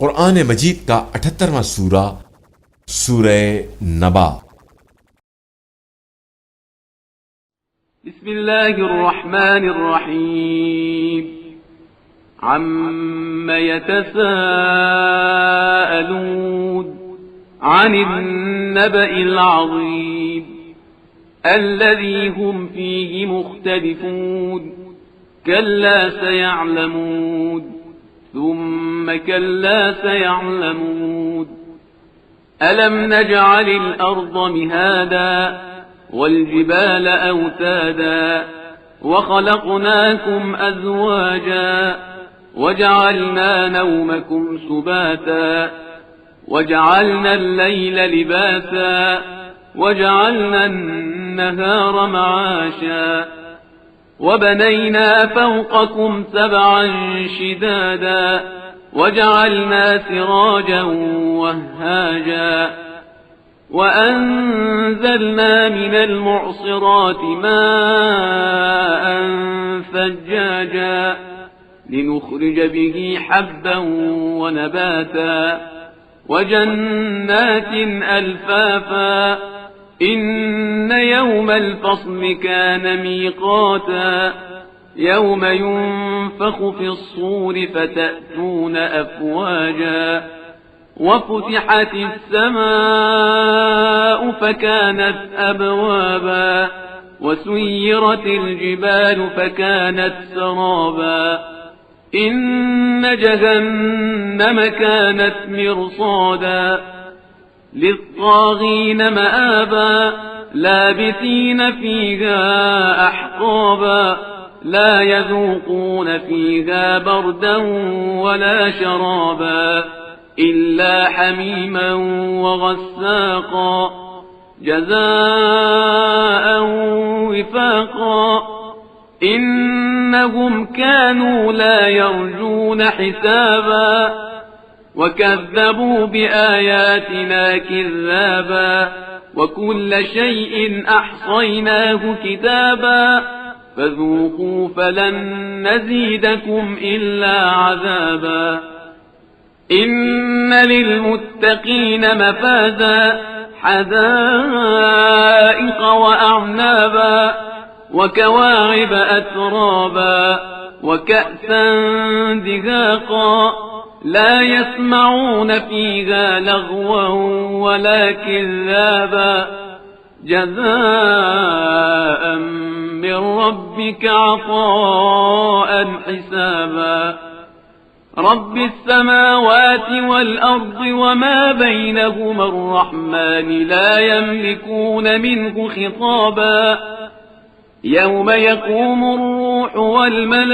कुरान मजीद का 78वां सूरा सूरह नबा। बिस्मिल्लाहिर्रहमानिर्रहीम। अम्मा यतसाअलून अनिन नबइल अज़ीम الذي هم فيه مختلفون كلا سيعلمون ثم كلا سيعلمون ألم نجعل الأرض مهادا والجبال أوتادا وخلقناكم أزواجا وجعلنا نومكم سباتا وجعلنا الليل لباسا وجعلنا النهار معاشا وبنينا فوقكم سبعا شدادا وجعلنا سراجا وهاجا وأنزلنا من المعصرات ماء ثجاجا لنخرج به حبا ونباتا وجنات ألفافا إن يوم الفصل كان ميقاتا يوم ينفخ في الصور فتأتون أفواجا وفتحت السماء فكانت أبوابا وسيرت الجبال فكانت سرابا إن جهنم كانت مرصادا للطاغين مآبا لابثين فيها أحقابا لا يذوقون فيها بردا ولا شرابا إلا حميما وغساقا جزاء وفاقا إنهم كانوا لا يرجون حسابا وكذبوا بآياتنا كذابا وكل شيء أحصيناه كتابا فذوقوا فلن نزيدكم إلا عذابا إن للمتقين مفازا حدائق وأعنابا وكواعب أترابا وكأسا دهاقا لا يسمعون فيها لغوا ولا كذابا جزاء من ربك عطاء حسابا رب السماوات والأرض وما بينهما الرحمن لا يملكون منه خطابا يوم يقوم الروح والملائكة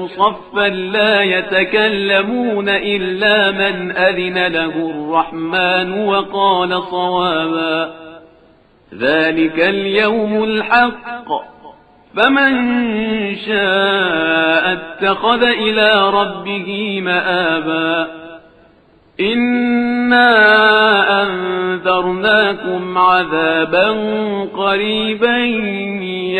صفا لا يتكلمون إلا من أذن له الرحمن وقال صوابا ذلك اليوم الحق فمن شاء اتخذ إلى ربه مآبا إنا أنذرناكم عذابا قريبا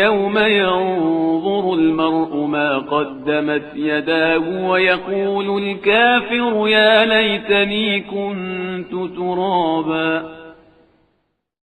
يوم ينظر المرء ما قدمت يداه ويقول الكافر يا ليتني كنت ترابا